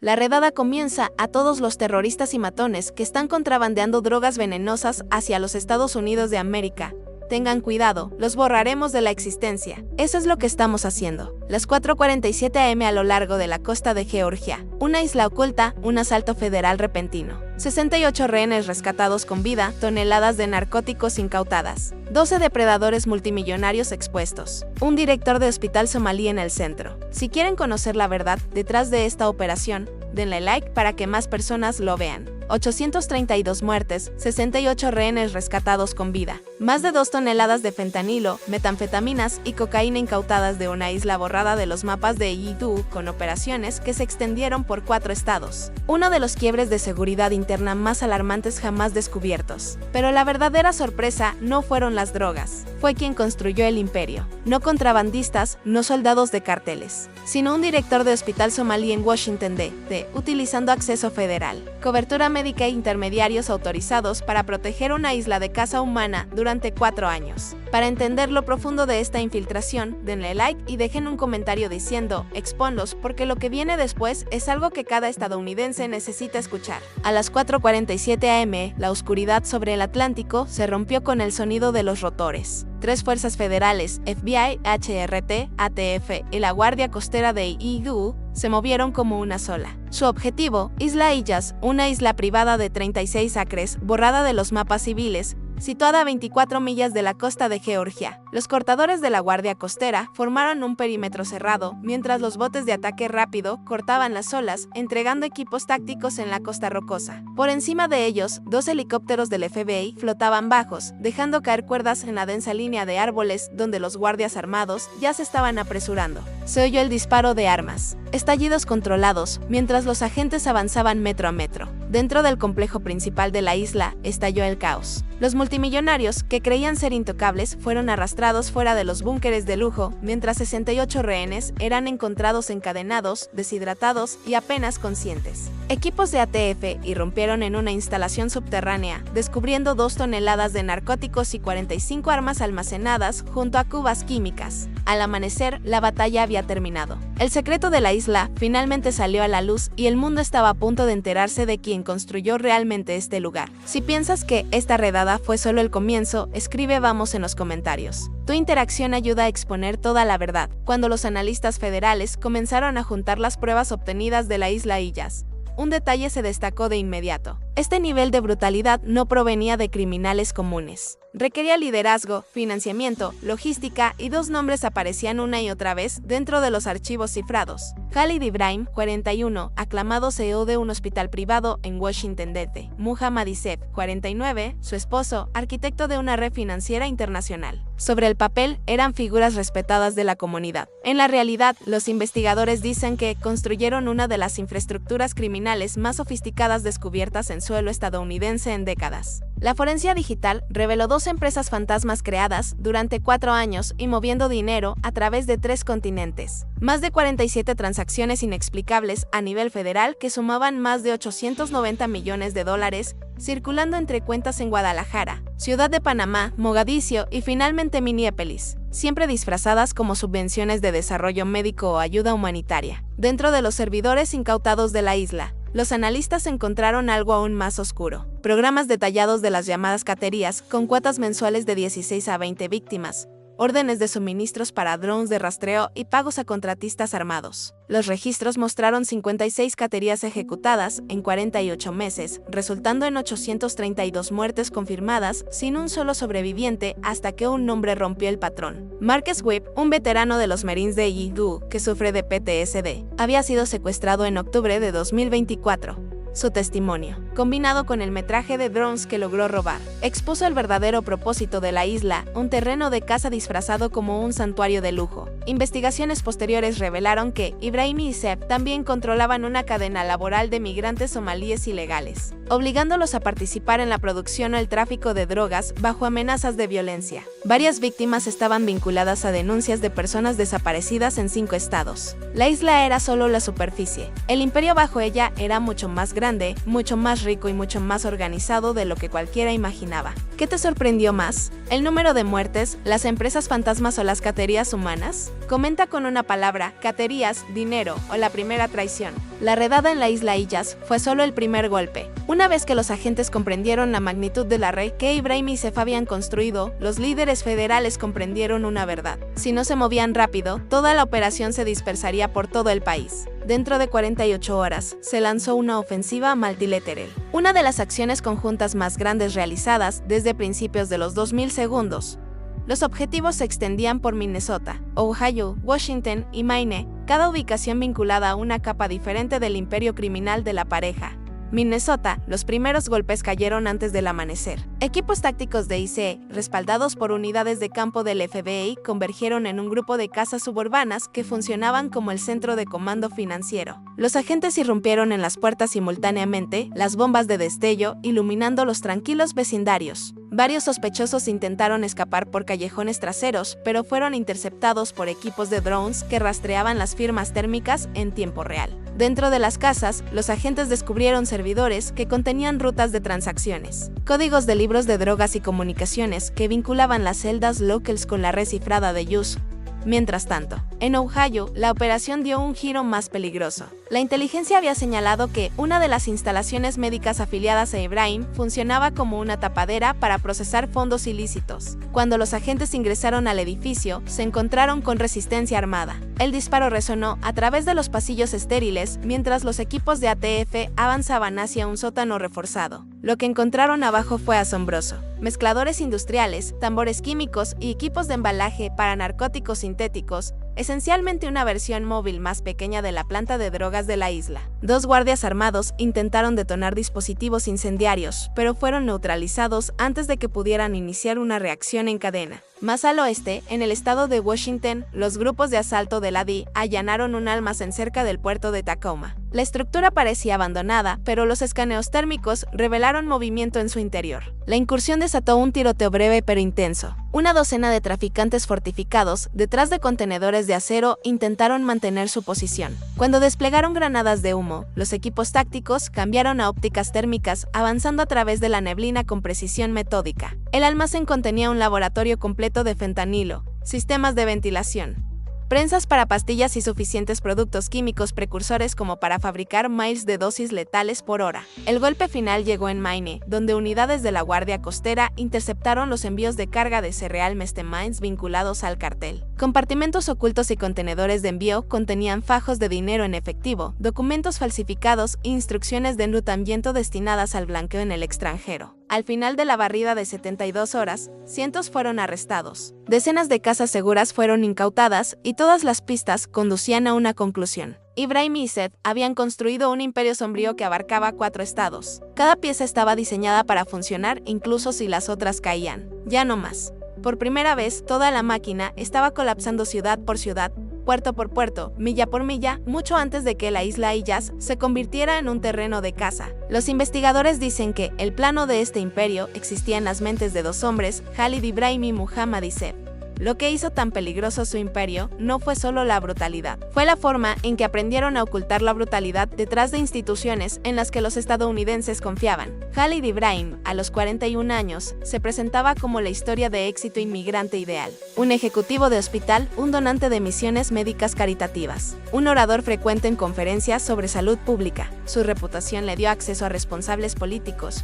La redada comienza a todos los terroristas y matones que están contrabandeando drogas venenosas hacia los Estados Unidos de América. Tengan cuidado, los borraremos de la existencia. Eso es lo que estamos haciendo. Las 4:47 am a lo largo de la costa de Georgia. Una isla oculta, un asalto federal repentino. 68 rehenes rescatados con vida, toneladas de narcóticos incautadas. 12 depredadores multimillonarios expuestos. Un director de hospital somalí en el centro. Si quieren conocer la verdad detrás de esta operación, denle like para que más personas lo vean. 832 muertes, 68 rehenes rescatados con vida. Más de 2 toneladas de fentanilo, metanfetaminas y cocaína incautadas de una isla borrada de los mapas de IDU con operaciones que se extendieron por 4 estados. Uno de los quiebres de seguridad interna más alarmantes jamás descubiertos. Pero la verdadera sorpresa no fueron las drogas. Fue quien construyó el imperio. No contrabandistas, no soldados de carteles, sino un director de hospital somalí en Washington D.C., utilizando acceso federal, cobertura médica e intermediarios autorizados para proteger una isla de caza humana durante 4 años. Para entender lo profundo de esta infiltración, denle like y dejen un comentario diciendo, exponlos, porque lo que viene después es algo que cada estadounidense necesita escuchar. A las 4:47 am, la oscuridad sobre el Atlántico se rompió con el sonido de los rotores. 3 fuerzas federales, FBI, HRT, ATF y la Guardia Costera de IDU, se movieron como una sola. Su objetivo, Isla Iyaz, una isla privada de 36 acres, borrada de los mapas civiles, situada a 24 millas de la costa de Georgia. Los cortadores de la Guardia Costera formaron un perímetro cerrado, mientras los botes de ataque rápido cortaban las olas, entregando equipos tácticos en la costa rocosa. Por encima de ellos, 2 helicópteros del FBI flotaban bajos, dejando caer cuerdas en la densa línea de árboles donde los guardias armados ya se estaban apresurando. Se oyó el disparo de armas. Estallidos controlados, mientras los agentes avanzaban metro a metro. Dentro del complejo principal de la isla, estalló el caos. Los multimillonarios, que creían ser intocables, fueron arrastrados fuera de los búnkeres de lujo, mientras 68 rehenes eran encontrados encadenados, deshidratados y apenas conscientes. Equipos de ATF irrumpieron en una instalación subterránea, descubriendo 2 toneladas de narcóticos y 45 armas almacenadas junto a cubas químicas. Al amanecer, la batalla había terminado. El secreto de la isla finalmente salió a la luz y el mundo estaba a punto de enterarse de quién construyó realmente este lugar. Si piensas que esta redada fue solo el comienzo, escribe vamos en los comentarios. Tu interacción ayuda a exponer toda la verdad. Cuando los analistas federales comenzaron a juntar las pruebas obtenidas de la isla Iyaz, un detalle se destacó de inmediato. Este nivel de brutalidad no provenía de criminales comunes. Requería liderazgo, financiamiento, logística y 2 nombres aparecían una y otra vez dentro de los archivos cifrados. Khalid Ibrahim, 41, aclamado CEO de un hospital privado en Washington D.C. Muhammad Isef, 49, su esposo, arquitecto de una red financiera internacional. Sobre el papel, eran figuras respetadas de la comunidad. En la realidad, los investigadores dicen que construyeron una de las infraestructuras criminales más sofisticadas descubiertas en suelo estadounidense en décadas. La forencia digital reveló 2 empresas fantasmas creadas durante 4 años y moviendo dinero a través de 3 continentes. Más de 47 transacciones inexplicables a nivel federal que sumaban más de 890 millones de dólares, circulando entre cuentas en Guadalajara, Ciudad de Panamá, Mogadiscio y finalmente Minneapolis, siempre disfrazadas como subvenciones de desarrollo médico o ayuda humanitaria. Dentro de los servidores incautados de la isla, los analistas encontraron algo aún más oscuro. Programas detallados de las llamadas caterías, con cuotas mensuales de 16 a 20 víctimas, órdenes de suministros para drones de rastreo y pagos a contratistas armados. Los registros mostraron 56 caterías ejecutadas en 48 meses, resultando en 832 muertes confirmadas sin un solo sobreviviente hasta que un hombre rompió el patrón. Marcus Webb, un veterano de los Marines de IDU que sufre de PTSD, había sido secuestrado en octubre de 2024. Su testimonio, combinado con el metraje de drones que logró robar, expuso el verdadero propósito de la isla, un terreno de caza disfrazado como un santuario de lujo. Investigaciones posteriores revelaron que Ibrahim y Isef también controlaban una cadena laboral de migrantes somalíes ilegales, obligándolos a participar en la producción o el tráfico de drogas bajo amenazas de violencia. Varias víctimas estaban vinculadas a denuncias de personas desaparecidas en 5 estados. La isla era solo la superficie. El imperio bajo ella era mucho más grande, mucho más rico y mucho más organizado de lo que cualquiera imaginaba. ¿Qué te sorprendió más? ¿El número de muertes, las empresas fantasmas o las caterías humanas? drogas. Comenta con una palabra, caterías, dinero o la primera traición. La redada en la isla Iyas fue solo el primer golpe. Una vez que los agentes comprendieron la magnitud de la red que Ibrahim y Seif habían construido, los líderes federales comprendieron una verdad. Si no se movían rápido, toda la operación se dispersaría por todo el país. Dentro de 48 horas, se lanzó una ofensiva multilateral, una de las acciones conjuntas más grandes realizadas desde principios de los 2000 segundos. Los objetivos se extendían por Minnesota, Ohio, Washington y Maine, cada ubicación vinculada a una capa diferente del imperio criminal de la pareja. Minnesota, los primeros golpes cayeron antes del amanecer. Equipos tácticos de ICE, respaldados por unidades de campo del FBI, convergieron en un grupo de casas suburbanas que funcionaban como el centro de comando financiero. Los agentes irrumpieron en las puertas simultáneamente, las bombas de destello iluminando los tranquilos vecindarios. Varios sospechosos intentaron escapar por callejones traseros, pero fueron interceptados por equipos de drones que rastreaban las firmas térmicas en tiempo real. Dentro de las casas, los agentes descubrieron servidores que contenían rutas de transacciones, códigos de libros de drogas y comunicaciones que vinculaban las celdas locals con la red cifrada de Use. Mientras tanto, en Ohio, la operación dio un giro más peligroso. La inteligencia había señalado que una de las instalaciones médicas afiliadas a Ibrahim funcionaba como una tapadera para procesar fondos ilícitos. Cuando los agentes ingresaron al edificio, se encontraron con resistencia armada. El disparo resonó a través de los pasillos estériles mientras los equipos de ATF avanzaban hacia un sótano reforzado. Lo que encontraron abajo fue asombroso. Mezcladores industriales, tambores químicos y equipos de embalaje para narcóticos sintéticos, esencialmente una versión móvil más pequeña de la planta de drogas de la isla. Dos guardias armados intentaron detonar dispositivos incendiarios, pero fueron neutralizados antes de que pudieran iniciar una reacción en cadena. Más al oeste, en el estado de Washington, los grupos de asalto de la DEA allanaron un almacén cerca del puerto de Tacoma. La estructura parecía abandonada, pero los escaneos térmicos revelaron movimiento en su interior. La incursión desató un tiroteo breve pero intenso. Una docena de traficantes fortificados, detrás de contenedores de acero, intentaron mantener su posición. Cuando desplegaron granadas de humo, los equipos tácticos cambiaron a ópticas térmicas, avanzando a través de la neblina con precisión metódica. El almacén contenía un laboratorio completo de fentanilo, sistemas de ventilación, prensas para pastillas y suficientes productos químicos precursores como para fabricar miles de dosis letales por hora. El golpe final llegó en Maine, donde unidades de la Guardia Costera interceptaron los envíos de carga de cereal Mines vinculados al cartel. Compartimentos ocultos y contenedores de envío contenían fajos de dinero en efectivo, documentos falsificados e instrucciones de enrutamiento destinadas al blanqueo en el extranjero. Al final de la barrida de 72 horas, cientos fueron arrestados. Decenas de casas seguras fueron incautadas y todas las pistas conducían a una conclusión. Ibrahim y Seif habían construido un imperio sombrío que abarcaba 4 estados. Cada pieza estaba diseñada para funcionar incluso si las otras caían. Ya no más. Por primera vez, toda la máquina estaba colapsando ciudad por ciudad, puerto por puerto, milla por milla, mucho antes de que la isla Iyas se convirtiera en un terreno de caza. Los investigadores dicen que el plano de este imperio existía en las mentes de 2 hombres, Khalid Ibrahim y Muhammad Seif. Lo que hizo tan peligroso su imperio no fue solo la brutalidad, fue la forma en que aprendieron a ocultar la brutalidad detrás de instituciones en las que los estadounidenses confiaban. Khalid Ibrahim, a los 41 años, se presentaba como la historia de éxito inmigrante ideal. Un ejecutivo de hospital, un donante de misiones médicas caritativas, un orador frecuente en conferencias sobre salud pública. Su reputación le dio acceso a responsables políticos,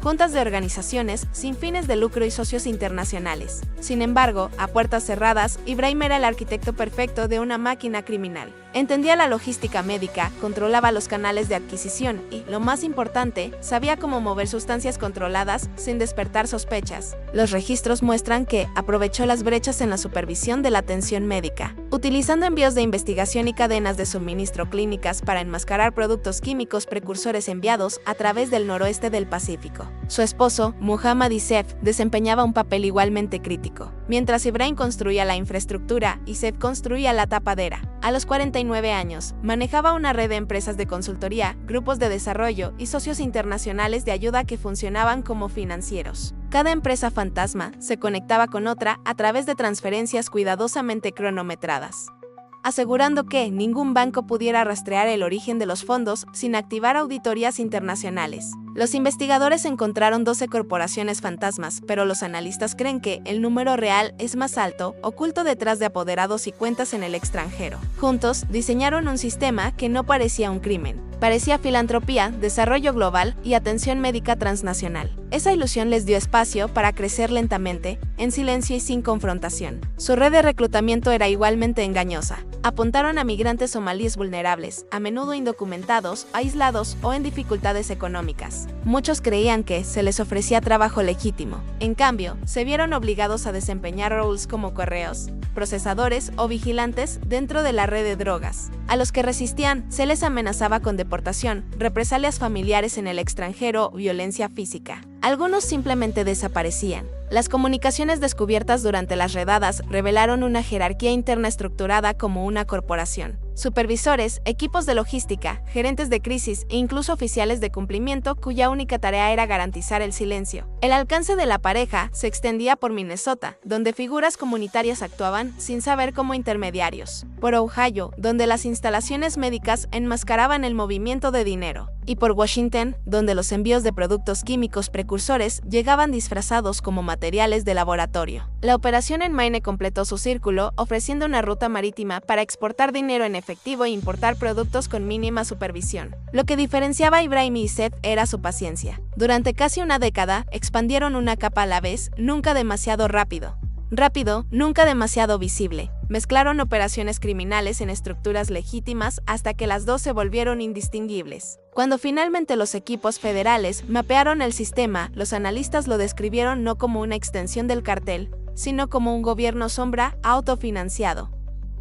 juntas de organizaciones sin fines de lucro y socios internacionales. Sin embargo, a puertas cerradas, Ibrahim era el arquitecto perfecto de una máquina criminal. Entendía la logística médica, controlaba los canales de adquisición y, lo más importante, sabía cómo mover sustancias controladas sin despertar sospechas. Los registros muestran que aprovechó las brechas en la supervisión de la atención médica, utilizando envíos de investigación y cadenas de suministro clínicas para enmascarar productos químicos precursores enviados a través del noroeste del Pacífico. Su esposo, Muhammad Seif, desempeñaba un papel igualmente crítico. Mientras Ibrahim construía la infraestructura y Seif construía la tapadera. A los 49 años, manejaba una red de empresas de consultoría, grupos de desarrollo y socios internacionales de ayuda que funcionaban como financieros. Cada empresa fantasma se conectaba con otra a través de transferencias cuidadosamente cronometradas. asegurando que ningún banco pudiera rastrear el origen de los fondos sin activar auditorías internacionales. Los investigadores encontraron 12 corporaciones fantasmas, pero los analistas creen que el número real es más alto, oculto detrás de apoderados y cuentas en el extranjero. Juntos, diseñaron un sistema que no parecía un crimen. Parecía filantropía, desarrollo global y atención médica transnacional. Esa ilusión les dio espacio para crecer lentamente, en silencio y sin confrontación. Su red de reclutamiento era igualmente engañosa. Apuntaron a migrantes somalíes vulnerables, a menudo indocumentados, aislados o en dificultades económicas. Muchos creían que se les ofrecía trabajo legítimo. En cambio, se vieron obligados a desempeñar roles como correos, procesadores o vigilantes dentro de la red de drogas. A los que resistían se les amenazaba con deportación, represalias familiares en el extranjero o violencia física. Algunos simplemente desaparecían. Las comunicaciones descubiertas durante las redadas revelaron una jerarquía interna estructurada como una corporación. Supervisores, equipos de logística, gerentes de crisis e incluso oficiales de cumplimiento cuya única tarea era garantizar el silencio. El alcance de la pareja se extendía por Minnesota, donde figuras comunitarias actuaban sin saber como intermediarios, por Ohio, donde las instalaciones médicas enmascaraban el movimiento de dinero, y por Washington, donde los envíos de productos químicos precursores llegaban disfrazados como materiales de laboratorio. La operación en Maine completó su círculo, ofreciendo una ruta marítima para exportar dinero en efectivo e importar productos con mínima supervisión. Lo que diferenciaba a Ibrahim y Seth era su paciencia. Durante casi una década, expandieron una capa a la vez, nunca demasiado rápido, nunca demasiado visible. Mezclaron operaciones criminales en estructuras legítimas hasta que las dos se volvieron indistinguibles. Cuando finalmente los equipos federales mapearon el sistema, los analistas lo describieron no como una extensión del cartel, sino como un gobierno sombra autofinanciado,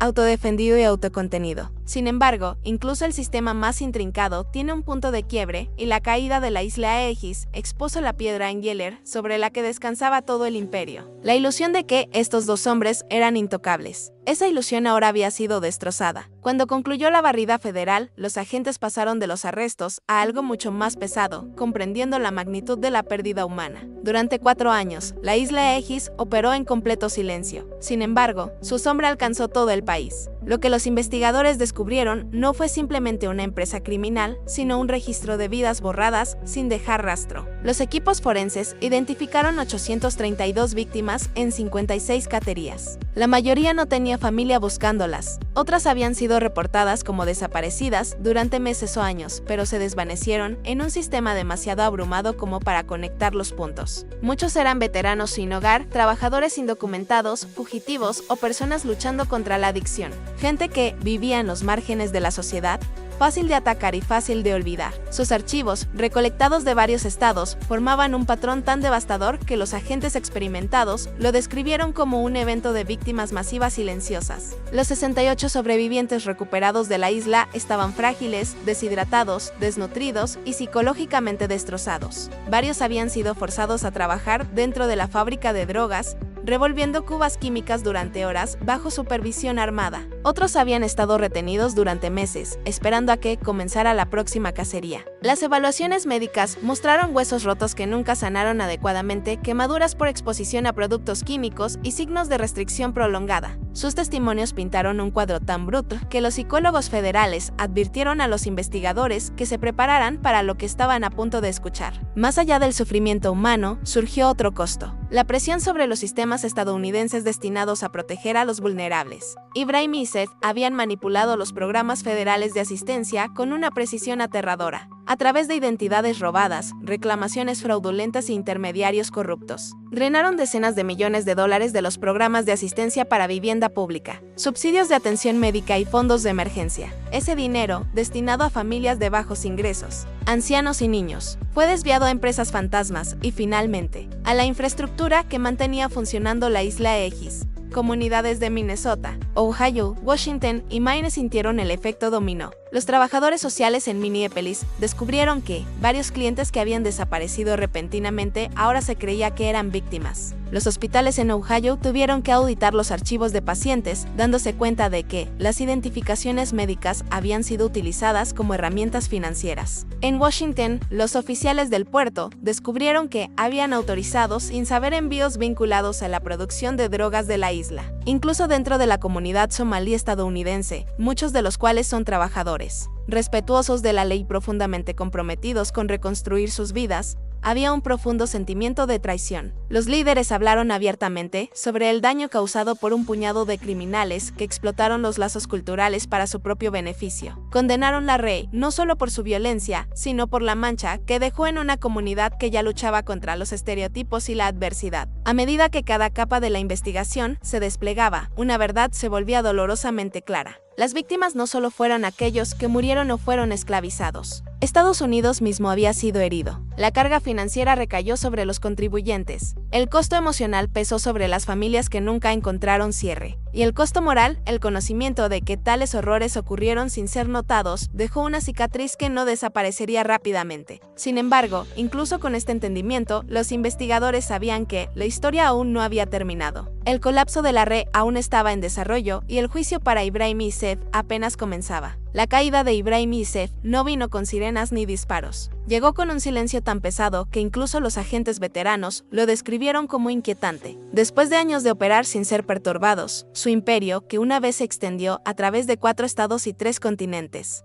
autodefendido y autocontenido. Sin embargo, incluso el sistema más intrincado tiene un punto de quiebre, y la caída de la isla Aegis expuso la piedra angular sobre la que descansaba todo el imperio. La ilusión de que estos dos hombres eran intocables. Esa ilusión ahora había sido destrozada. Cuando concluyó la barrida federal, los agentes pasaron de los arrestos a algo mucho más pesado, comprendiendo la magnitud de la pérdida humana. Durante 4 años, la isla Aegis operó en completo silencio. Sin embargo, su sombra alcanzó todo el país. Lo que los investigadores descubrieron no fue simplemente una empresa criminal, sino un registro de vidas borradas sin dejar rastro. Los equipos forenses identificaron 832 víctimas en 56 caterías. La mayoría no tenía familia buscándolas. Otras habían sido reportadas como desaparecidas durante meses o años, pero se desvanecieron en un sistema demasiado abrumado como para conectar los puntos. Muchos eran veteranos sin hogar, trabajadores indocumentados, fugitivos o personas luchando contra la adicción. Gente que vivía en los márgenes de la sociedad, fácil de atacar y fácil de olvidar. Sus archivos, recolectados de varios estados, formaban un patrón tan devastador que los agentes experimentados lo describieron como un evento de víctimas masivas silenciosas. Los 68 sobrevivientes recuperados de la isla estaban frágiles, deshidratados, desnutridos y psicológicamente destrozados. Varios habían sido forzados a trabajar dentro de la fábrica de drogas, revolviendo cubas químicas durante horas bajo supervisión armada. Otros habían estado retenidos durante meses, esperando a que comenzara la próxima cacería. Las evaluaciones médicas mostraron huesos rotos que nunca sanaron adecuadamente, quemaduras por exposición a productos químicos y signos de restricción prolongada. Sus testimonios pintaron un cuadro tan bruto que los psicólogos federales advirtieron a los investigadores que se prepararan para lo que estaban a punto de escuchar. Más allá del sufrimiento humano, surgió otro costo: la presión sobre los sistemas estadounidenses destinados a proteger a los vulnerables. Ibrahim y Seth habían manipulado los programas federales de asistencia con una precisión aterradora, a través de identidades robadas, reclamaciones fraudulentas e intermediarios corruptos. Drenaron decenas de millones de dólares de los programas de asistencia para vivienda pública, subsidios de atención médica y fondos de emergencia. Ese dinero, destinado a familias de bajos ingresos, ancianos y niños, fue desviado a empresas fantasmas y, finalmente, a la infraestructura que mantenía funcionando la isla Aegis. Comunidades de Minnesota, Ohio, Washington y Maine sintieron el efecto dominó. Los trabajadores sociales en Minneapolis descubrieron que varios clientes que habían desaparecido repentinamente ahora se creía que eran víctimas. Los hospitales en Ohio tuvieron que auditar los archivos de pacientes, dándose cuenta de que las identificaciones médicas habían sido utilizadas como herramientas financieras. En Washington, los oficiales del puerto descubrieron que habían autorizado sin saber envíos vinculados a la producción de drogas de la isla. incluso dentro de la comunidad somalí estadounidense, muchos de los cuales son trabajadores, respetuosos de la ley y profundamente comprometidos con reconstruir sus vidas. Había un profundo sentimiento de traición. Los líderes hablaron abiertamente sobre el daño causado por un puñado de criminales que explotaron los lazos culturales para su propio beneficio. Condenaron la ley no solo por su violencia, sino por la mancha que dejó en una comunidad que ya luchaba contra los estereotipos y la adversidad. A medida que cada capa de la investigación se desplegaba, una verdad se volvía dolorosamente clara. Las víctimas no solo fueron aquellos que murieron o fueron esclavizados. Estados Unidos mismo había sido herido. La carga financiera recayó sobre los contribuyentes. El costo emocional pesó sobre las familias que nunca encontraron cierre. Y el costo moral, el conocimiento de que tales horrores ocurrieron sin ser notados, dejó una cicatriz que no desaparecería rápidamente. Sin embargo, incluso con este entendimiento, los investigadores sabían que la historia aún no había terminado. El colapso de la red aún estaba en desarrollo y el juicio para Ibrahim Yusef apenas comenzaba. La caída de Ibrahim Yusef no vino con sirenas ni disparos. Llegó con un silencio tan pesado que incluso los agentes veteranos lo describieron como inquietante. Después de años de operar sin ser perturbados, su imperio, que una vez se extendió a través de 4 estados y 3 continentes,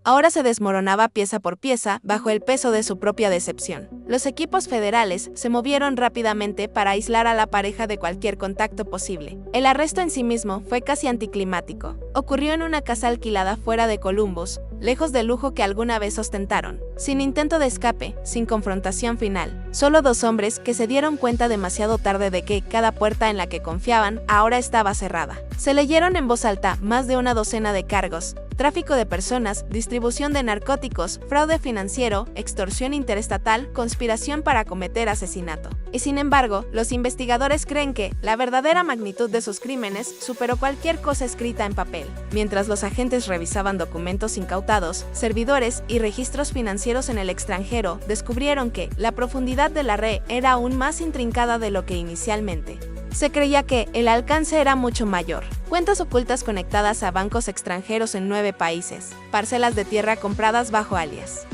ahora se desmoronaba pieza por pieza bajo el peso de su propia decepción. Los equipos federales se movieron rápidamente para aislar a la pareja de cualquier contacto posible. El arresto en sí mismo fue casi anticlimático. Ocurrió en una casa alquilada fuera de Columbus, lejos del lujo que alguna vez ostentaron. Sin intento de escape, sin confrontación final. Solo 2 hombres que se dieron cuenta demasiado tarde de que cada puerta en la que confiaban ahora estaba cerrada. Se leyeron en voz alta más de una docena de cargos: tráfico de personas, distribución de narcóticos, fraude financiero, extorsión interestatal, conspiración para cometer asesinato. Y sin embargo, los investigadores creen que la verdadera magnitud de sus crímenes superó cualquier cosa escrita en papel. Mientras los agentes revisaban documentos incautados, servidores y registros financieros en el extranjero, descubrieron que la profundidad de la red era aún más intrincada de lo que inicialmente se creía. Que el alcance era mucho mayor. Cuentas ocultas conectadas a bancos extranjeros en 9 países, parcelas de tierra compradas bajo alias,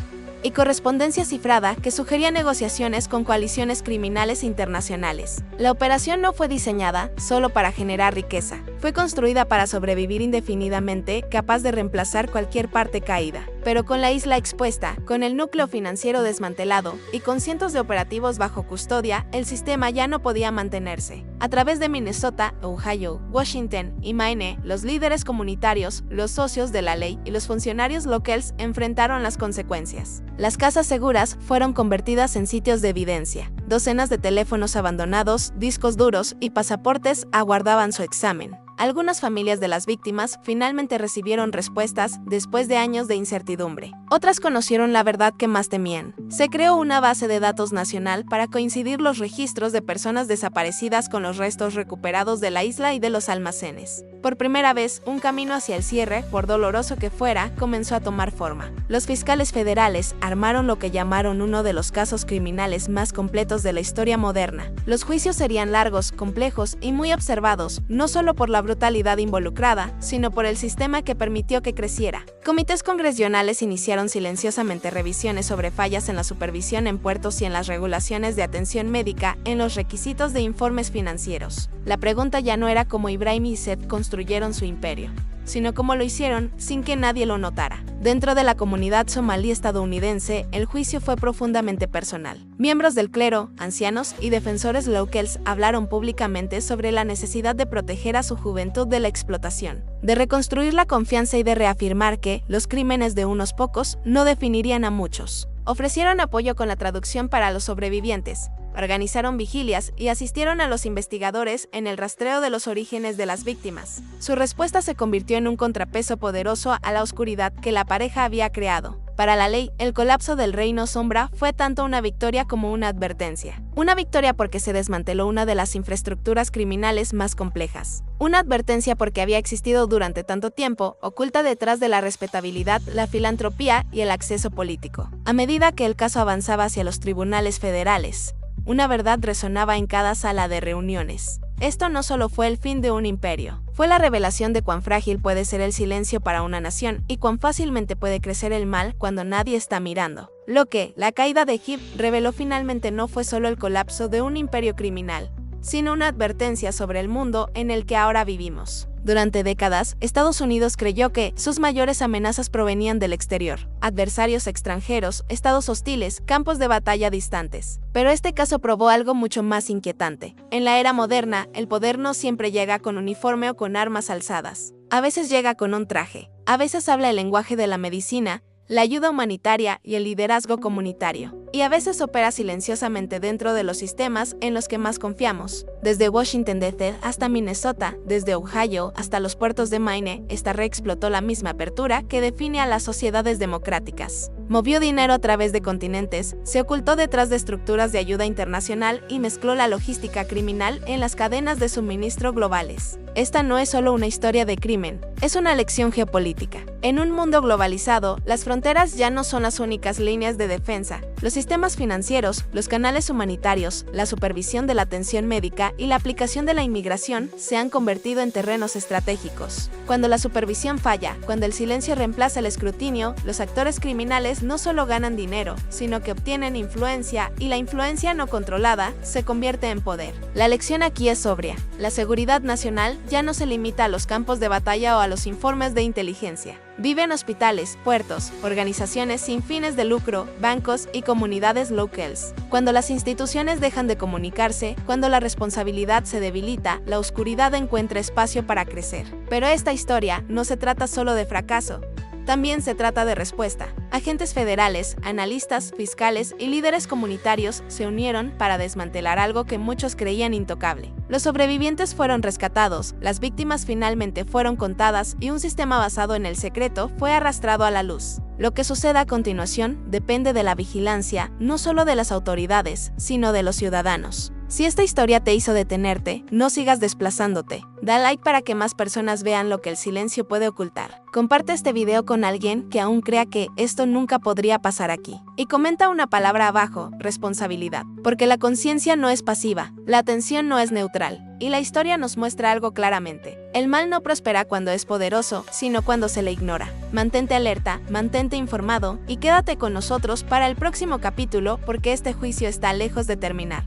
y correspondencia cifrada que sugería negociaciones con coaliciones criminales internacionales. La operación no fue diseñada solo para generar riqueza, fue construida para sobrevivir indefinidamente, capaz de reemplazar cualquier parte caída. Pero con la isla expuesta, con el núcleo financiero desmantelado y con cientos de operativos bajo custodia, el sistema ya no podía mantenerse. A través de Minnesota, Ohio, Washington y Maine, los líderes comunitarios, los socios de la ley y los funcionarios locales enfrentaron las consecuencias. Las casas seguras fueron convertidas en sitios de evidencia. Docenas de teléfonos abandonados, discos duros y pasaportes aguardaban su examen. Algunas familias de las víctimas finalmente recibieron respuestas después de años de incertidumbre. Otras conocieron la verdad que más temían. Se creó una base de datos nacional para coincidir los registros de personas desaparecidas con los restos recuperados de la isla y de los almacenes. Por primera vez, un camino hacia el cierre, por doloroso que fuera, comenzó a tomar forma. Los fiscales federales armaron lo que llamaron uno de los casos criminales más completos de la historia moderna. Los juicios serían largos, complejos y muy observados, no solo por la brutalidad involucrada, sino por el sistema que permitió que creciera. Comités congresionales iniciaron silenciosamente revisiones sobre fallas en la supervisión en puertos y en las regulaciones de atención médica, en los requisitos de informes financieros. La pregunta ya no era cómo Ibrahim Yusef construyeron su imperio, sino cómo lo hicieron sin que nadie lo notara. Dentro de la comunidad somalí estadounidense, el juicio fue profundamente personal. Miembros del clero, ancianos y defensores locales hablaron públicamente sobre la necesidad de proteger a su juventud de la explotación, de reconstruir la confianza y de reafirmar que los crímenes de unos pocos no definirían a muchos. Ofrecieron apoyo con la traducción para los sobrevivientes, organizaron vigilias y asistieron a los investigadores en el rastreo de los orígenes de las víctimas. Su respuesta se convirtió en un contrapeso poderoso a la oscuridad que la pareja había creado. Para la ley, el colapso del Reino Sombra fue tanto una victoria como una advertencia. Una victoria porque se desmanteló una de las infraestructuras criminales más complejas. Una advertencia porque había existido durante tanto tiempo, oculta detrás de la respetabilidad, la filantropía y el acceso político. A medida que el caso avanzaba hacia los tribunales federales, una verdad resonaba en cada sala de reuniones. Esto no solo fue el fin de un imperio, fue la revelación de cuán frágil puede ser el silencio para una nación y cuán fácilmente puede crecer el mal cuando nadie está mirando. Lo que la caída de Egipto reveló finalmente no fue solo el colapso de un imperio criminal, sino una advertencia sobre el mundo en el que ahora vivimos. Durante décadas, Estados Unidos creyó que sus mayores amenazas provenían del exterior, adversarios extranjeros, estados hostiles, campos de batalla distantes. Pero este caso probó algo mucho más inquietante. En la era moderna, el poder no siempre llega con uniforme o con armas alzadas. A veces llega con un traje, a veces habla el lenguaje de la medicina, la ayuda humanitaria y el liderazgo comunitario, y a veces opera silenciosamente dentro de los sistemas en los que más confiamos. Desde Washington D.C. hasta Minnesota, desde Ohio hasta los puertos de Maine, esta red explotó la misma apertura que define a las sociedades democráticas. Movió dinero a través de continentes, se ocultó detrás de estructuras de ayuda internacional y mezcló la logística criminal en las cadenas de suministro globales. Esta no es solo una historia de crimen, es una lección geopolítica. En un mundo globalizado, las fronteras ya no son las únicas líneas de defensa. Los sistemas financieros, los canales humanitarios, la supervisión de la atención médica y la aplicación de la inmigración se han convertido en terrenos estratégicos. Cuando la supervisión falla, cuando el silencio reemplaza el escrutinio, los actores criminales no solo ganan dinero, sino que obtienen influencia, y la influencia no controlada se convierte en poder. La lección aquí es sobria. La seguridad nacional ya no se limita a los campos de batalla o a los informes de inteligencia. Vive en hospitales, puertos, organizaciones sin fines de lucro, bancos y comunidades locales. Cuando las instituciones dejan de comunicarse, cuando la responsabilidad se debilita, la oscuridad encuentra espacio para crecer. Pero esta historia no se trata solo de fracaso. También se trata de respuesta. Agentes federales, analistas, fiscales y líderes comunitarios se unieron para desmantelar algo que muchos creían intocable. Los sobrevivientes fueron rescatados, las víctimas finalmente fueron contadas y un sistema basado en el secreto fue arrastrado a la luz. Lo que suceda a continuación depende de la vigilancia, no solo de las autoridades, sino de los ciudadanos. Si esta historia te hizo detenerte, no sigas desplazándote. Da like para que más personas vean lo que el silencio puede ocultar. Comparte este video con alguien que aún crea que esto nunca podría pasar aquí. Y comenta una palabra abajo, responsabilidad. Porque la conciencia no es pasiva, la atención no es neutral. Y la historia nos muestra algo claramente. El mal no prospera cuando es poderoso, sino cuando se le ignora. Mantente alerta, mantente informado y quédate con nosotros para el próximo capítulo porque este juicio está lejos de terminar.